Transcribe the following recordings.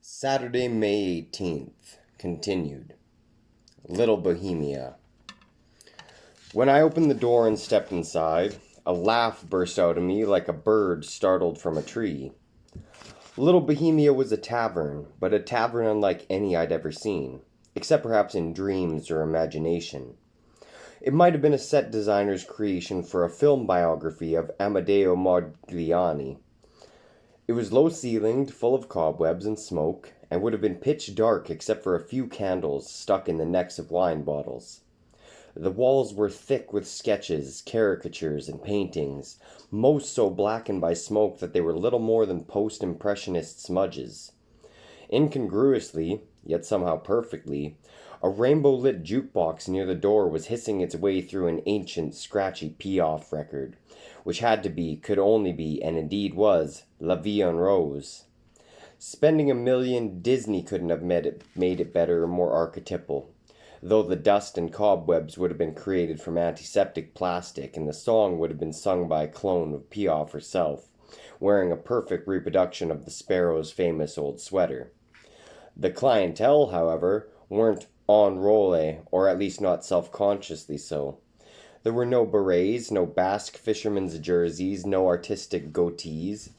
Saturday, May 18th. Continued. Little Bohemia. When I opened the door and stepped inside, a laugh burst out of me like a bird startled from a tree. Little Bohemia was a tavern, but a tavern unlike any I'd ever seen, except perhaps in dreams or imagination. It might have been a set designer's creation for a film biography of Amedeo Modigliani. It was low-ceilinged, full of cobwebs and smoke, and would have been pitch dark except for a few candles stuck in the necks of wine bottles. The walls were thick with sketches, caricatures, and paintings, most so blackened by smoke that they were little more than post-impressionist smudges. Incongruously, yet somehow perfectly, a rainbow-lit jukebox near the door was hissing its way through an ancient, scratchy Piaf record, which had to be, could only be, and indeed was, La Vie en Rose. Spending $1 million, Disney couldn't have made it better or more archetypal, though the dust and cobwebs would have been created from antiseptic plastic, and the song would have been sung by a clone of Piaf herself, wearing a perfect reproduction of the Sparrow's famous old sweater. The clientele, however, weren't en rolle, or at least not self-consciously so. There were no berets, no Basque fishermen's jerseys, no artistic goatees.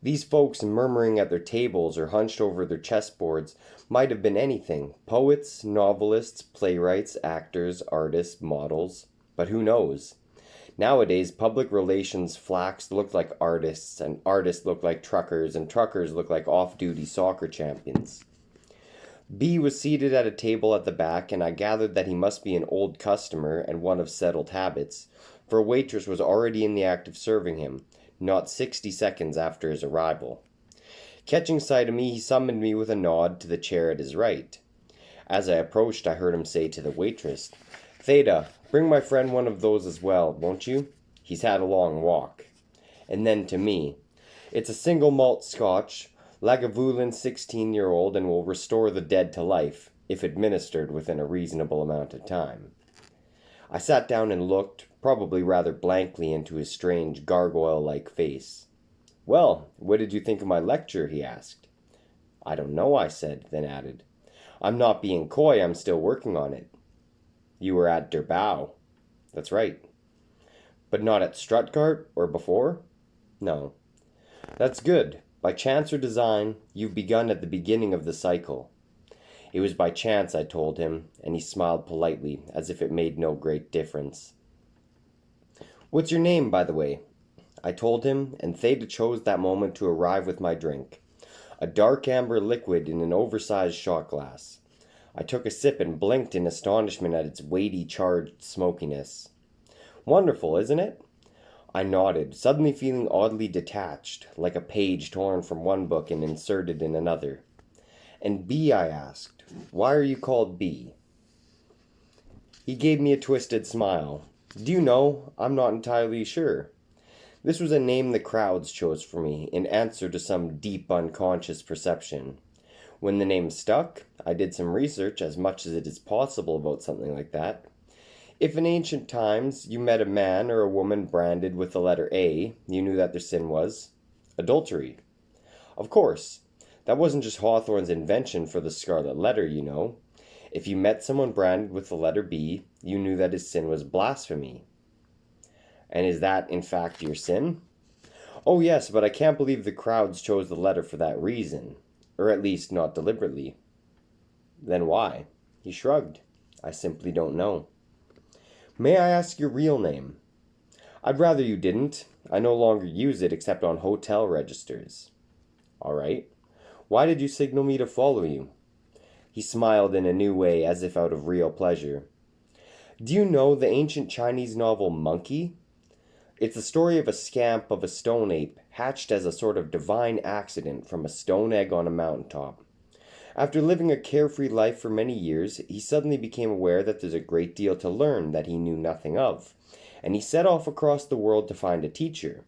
These folks murmuring at their tables or hunched over their chessboards might have been anything: poets, novelists, playwrights, actors, artists, models. But who knows? Nowadays, public relations flacks look like artists, and artists look like truckers, and truckers look like off-duty soccer champions. B was seated at a table at the back, and I gathered that he must be an old customer and one of settled habits, for a waitress was already in the act of serving him, not 60 seconds after his arrival. Catching sight of me, he summoned me with a nod to the chair at his right. As I approached, I heard him say to the waitress, "Theda, bring my friend one of those as well, won't you? He's had a long walk." And then to me, "It's a single malt Scotch, Lagavulin 16-year-old, and will restore the dead to life, if administered within a reasonable amount of time." I sat down and looked, probably rather blankly, into his strange gargoyle-like face. "Well, what did you think of my lecture?" he asked. "I don't know," I said, then added, "I'm not being coy, I'm still working on it." "You were at Der Bow." "That's right." "But not at Stuttgart, or before?" "No." "That's good. By chance or design, you've begun at the beginning of the cycle." It was by chance, I told him, and he smiled politely, as if it made no great difference. "What's your name, by the way?" I told him, and Theda chose that moment to arrive with my drink, a dark amber liquid in an oversized shot glass. I took a sip and blinked in astonishment at its weighty, charged smokiness. "Wonderful, isn't it?" I nodded, suddenly feeling oddly detached, like a page torn from one book and inserted in another. "And B," I asked, "why are you called B?" He gave me a twisted smile. "Do you know, I'm not entirely sure. This was a name the crowds chose for me, in answer to some deep unconscious perception. When the name stuck, I did some research, as much as it is possible about something like that. If in ancient times you met a man or a woman branded with the letter A, you knew that their sin was adultery. Of course, that wasn't just Hawthorne's invention for the scarlet letter, you know. If you met someone branded with the letter B, you knew that his sin was blasphemy." "And is that, in fact, your sin?" "Oh yes, but I can't believe the crowds chose the letter for that reason. Or at least not deliberately." "Then why?" He shrugged. "I simply don't know." "May I ask your real name?" "I'd rather you didn't. I no longer use it except on hotel registers." "All right. Why did you signal me to follow you?" He smiled in a new way, as if out of real pleasure. "Do you know the ancient Chinese novel Monkey? It's the story of a scamp of a stone ape, hatched as a sort of divine accident from a stone egg on a mountaintop. After living a carefree life for many years, he suddenly became aware that there's a great deal to learn that he knew nothing of, and he set off across the world to find a teacher.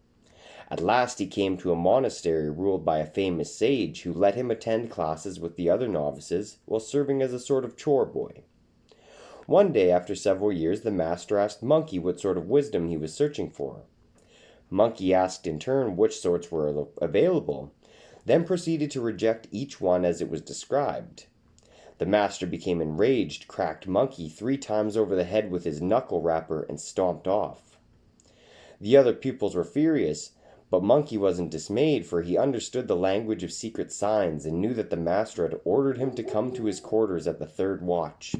At last he came to a monastery ruled by a famous sage who let him attend classes with the other novices while serving as a sort of chore boy. One day, after several years, the master asked Monkey what sort of wisdom he was searching for. Monkey asked in turn which sorts were available. then proceeded to reject each one as it was described. The master became enraged, cracked Monkey 3 times over the head with his knuckle wrapper, and stomped off. The other pupils were furious, but Monkey wasn't dismayed, for he understood the language of secret signs and knew that the master had ordered him to come to his quarters at the 3rd watch.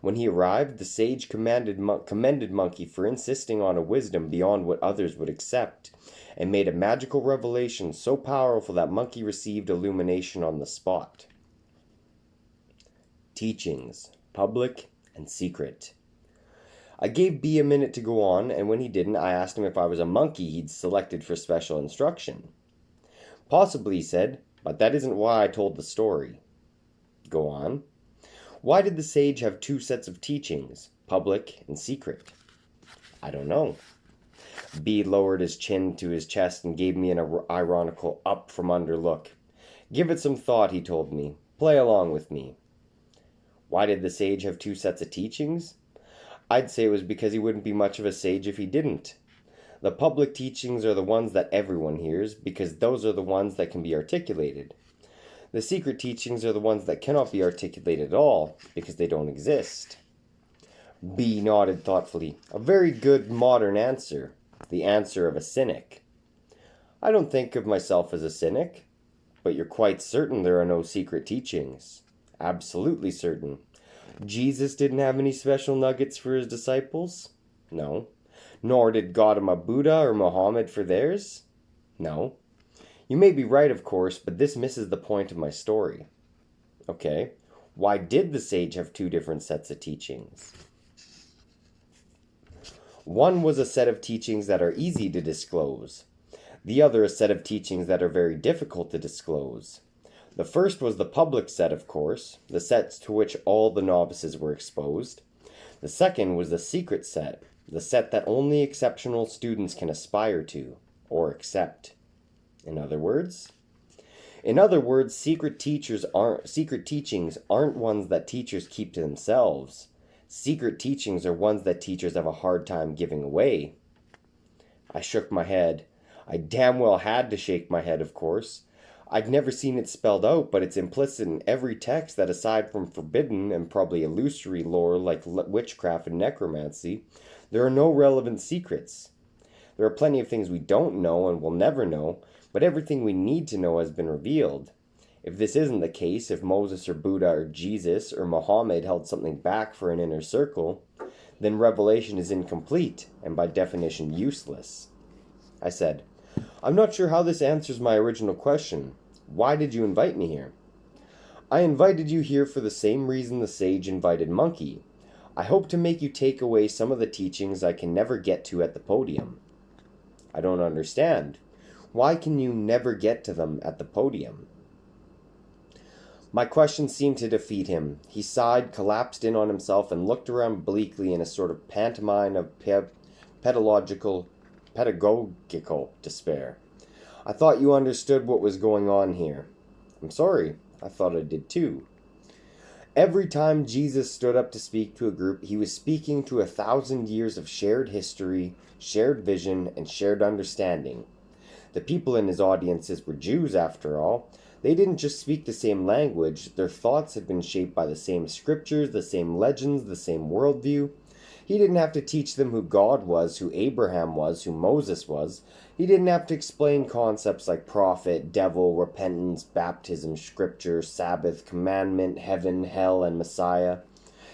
When he arrived, the sage commended Monkey for insisting on a wisdom beyond what others would accept, and made a magical revelation so powerful that Monkey received illumination on the spot. Teachings, public and secret. I gave B a minute to go on, and when he didn't, I asked him if I was a monkey he'd selected for special instruction. Possibly, he said, but that isn't why I told the story. Go on. Why did the sage have 2 sets of teachings, public and secret? I don't know. B lowered his chin to his chest and gave me an ironical up-from-under look. Give it some thought, he told me. Play along with me. Why did the sage have 2 sets of teachings? I'd say it was because he wouldn't be much of a sage if he didn't. The public teachings are the ones that everyone hears, because those are the ones that can be articulated. The secret teachings are the ones that cannot be articulated at all, because they don't exist. B nodded thoughtfully. A very good modern answer. The answer of a cynic. I don't think of myself as a cynic, but you're quite certain there are no secret teachings. Absolutely certain. Jesus didn't have any special nuggets for his disciples? No. Nor did Gautama Buddha or Muhammad for theirs? No. You may be right, of course, but this misses the point of my story. Okay. Why did the sage have 2 different sets of teachings? One was a set of teachings that are easy to disclose. The other a set of teachings that are very difficult to disclose. The first was the public set, of course, the set to which all the novices were exposed. The second was the secret set, the set that only exceptional students can aspire to, or accept. In other words, secret teachings aren't ones that teachers keep to themselves. Secret teachings are ones that teachers have a hard time giving away. I shook my head. I damn well had to shake my head, of course. I'd never seen it spelled out, but it's implicit in every text that aside from forbidden and probably illusory lore like witchcraft and necromancy, there are no relevant secrets. There are plenty of things we don't know and will never know, but everything we need to know has been revealed. If this isn't the case, if Moses or Buddha or Jesus or Muhammad held something back for an inner circle, then revelation is incomplete and by definition useless. I said, I'm not sure how this answers my original question. Why did you invite me here? I invited you here for the same reason the sage invited Monkey. I hope to make you take away some of the teachings I can never get to at the podium. I don't understand. Why can you never get to them at the podium? My question seemed to defeat him. He sighed, collapsed in on himself, and looked around bleakly in a sort of pantomime of pedagogical despair. I thought you understood what was going on here. I'm sorry. I thought I did too. Every time Jesus stood up to speak to a group, he was speaking to 1,000 years of shared history, shared vision, and shared understanding. The people in his audiences were Jews, after all. They didn't just speak the same language. Their thoughts had been shaped by the same scriptures, the same legends, the same worldview. He didn't have to teach them who God was, who Abraham was, who Moses was. He didn't have to explain concepts like prophet, devil, repentance, baptism, scripture, Sabbath, commandment, heaven, hell, and Messiah.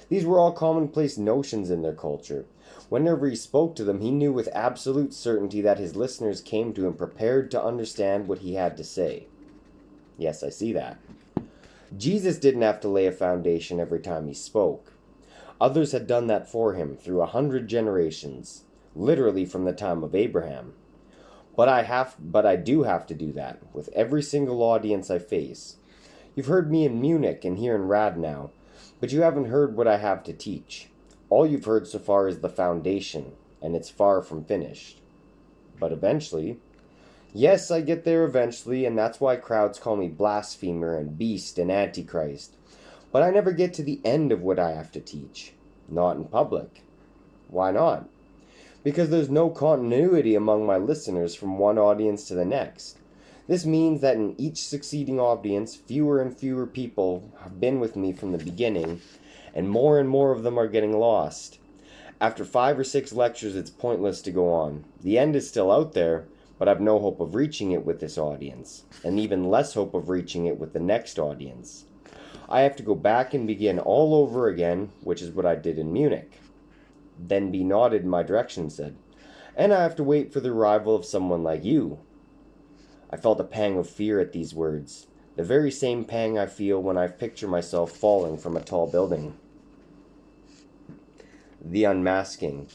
These were all commonplace notions in their culture. Whenever he spoke to them, he knew with absolute certainty that his listeners came to him prepared to understand what he had to say. Yes, I see that. Jesus didn't have to lay a foundation every time he spoke. Others had done that for him through 100 generations, literally from the time of Abraham. But I do have to do that with every single audience I face. You've heard me in Munich and here in Radnau, but you haven't heard what I have to teach. All you've heard so far is the foundation, and it's far from finished. But eventually, yes, I get there eventually, and that's why crowds call me blasphemer and beast and Antichrist. But I never get to the end of what I have to teach. Not in public. Why not? Because there's no continuity among my listeners from one audience to the next. This means that in each succeeding audience, fewer and fewer people have been with me from the beginning, and more of them are getting lost. After 5 or 6 lectures, it's pointless to go on. The end is still out there, but I've no hope of reaching it with this audience, and even less hope of reaching it with the next audience. I have to go back and begin all over again, which is what I did in Munich. Then B nodded in my direction and said, "And I have to wait for the arrival of someone like you." I felt a pang of fear at these words, the very same pang I feel when I picture myself falling from a tall building. The Unmasking.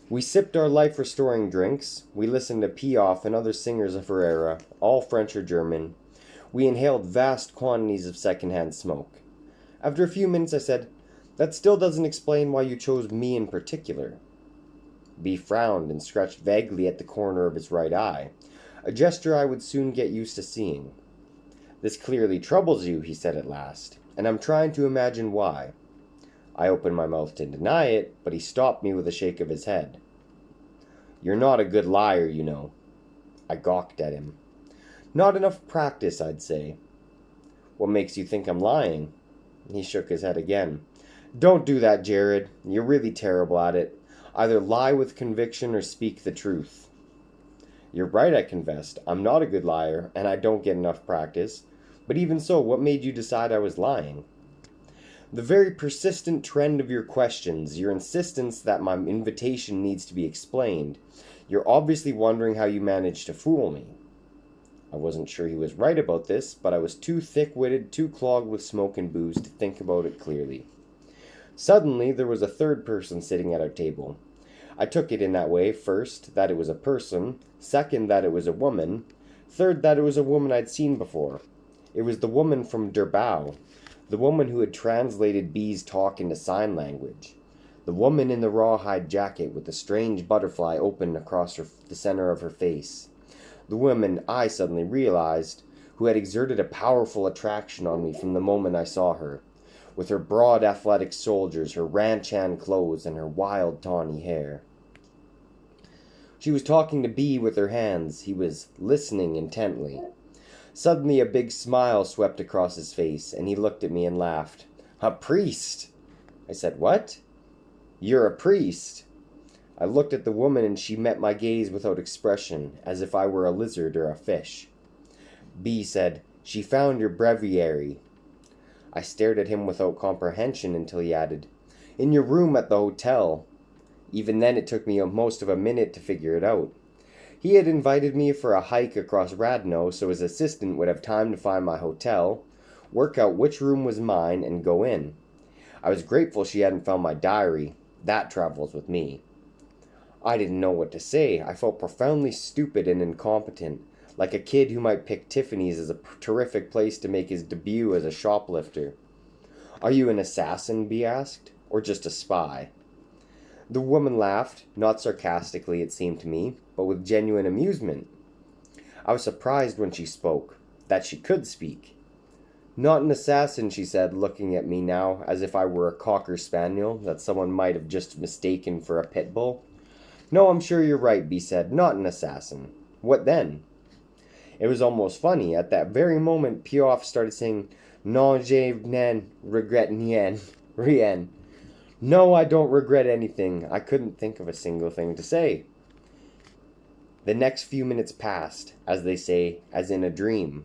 We sipped our life-restoring drinks. We listened to Piaf and other singers of her era, all French or German. We inhaled vast quantities of secondhand smoke. After a few minutes I said, "That still doesn't explain why you chose me in particular." B frowned and scratched vaguely at the corner of his right eye, a gesture I would soon get used to seeing. "This clearly troubles you," he said at last, "and I'm trying to imagine why." I opened my mouth to deny it, but he stopped me with a shake of his head. "You're not a good liar, you know." I gawked at him. "Not enough practice, I'd say." "What makes you think I'm lying?" He shook his head again. "Don't do that, Jared. You're really terrible at it. Either lie with conviction or speak the truth." "You're right," I confessed. "I'm not a good liar, and I don't get enough practice. But even so, what made you decide I was lying?" "The very persistent trend of your questions, your insistence that my invitation needs to be explained. You're obviously wondering how you managed to fool me." I wasn't sure he was right about this, but I was too thick-witted, too clogged with smoke and booze to think about it clearly. Suddenly, there was a third person sitting at our table. I took it in that way: first, that it was a person; second, that it was a woman; third, that it was a woman I'd seen before. It was the woman from Durbau, the woman who had translated B's talk into sign language, the woman in the rawhide jacket with the strange butterfly open across the center of her face, the woman, I suddenly realized, who had exerted a powerful attraction on me from the moment I saw her, with her broad athletic shoulders, her ranch-hand clothes, and her wild tawny hair. She was talking to B with her hands. He was listening intently. Suddenly a big smile swept across his face, and he looked at me and laughed. "A priest!" I said, "What?" "You're a priest." I looked at the woman, and she met my gaze without expression, as if I were a lizard or a fish. B said, "She found your breviary." I stared at him without comprehension until he added, "In your room at the hotel." Even then it took me most of a minute to figure it out. He had invited me for a hike across Radno so his assistant would have time to find my hotel, work out which room was mine, and go in. I was grateful she hadn't found my diary. That travels with me. I didn't know what to say. I felt profoundly stupid and incompetent, like a kid who might pick Tiffany's as a terrific place to make his debut as a shoplifter. "Are you an assassin?" B asked, "or just a spy?" The woman laughed, not sarcastically it seemed to me, but with genuine amusement. I was surprised when she spoke, that she could speak. "Not an assassin," she said, looking at me now as if I were a cocker spaniel that someone might have just mistaken for a pit bull. "No, I'm sure you're right," B said. "Not an assassin." "What then?" It was almost funny. At that very moment, Piaf started saying, "Non, je n'en regrette rien." No, I don't regret anything. I couldn't think of a single thing to say. The next few minutes passed, as they say, as in a dream.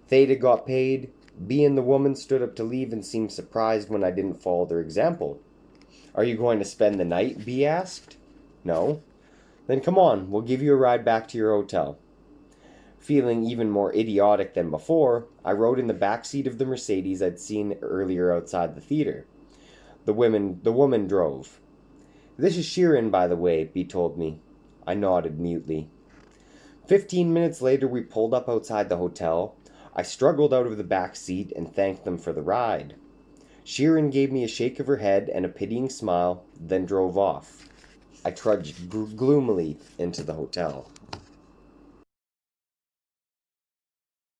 Theta got paid. B and the woman stood up to leave and seemed surprised when I didn't follow their example. "Are you going to spend the night?" B asked. "No." "Then come on, we'll give you a ride back to your hotel." Feeling even more idiotic than before, I rode in the back seat of the Mercedes I'd seen earlier outside the theater. The woman drove. "This is Sheeran, by the way," B told me. I nodded mutely. 15 minutes later we pulled up outside the hotel. I struggled out of the back seat and thanked them for the ride. Sheeran gave me a shake of her head and a pitying smile, then drove off. I trudged gloomily into the hotel.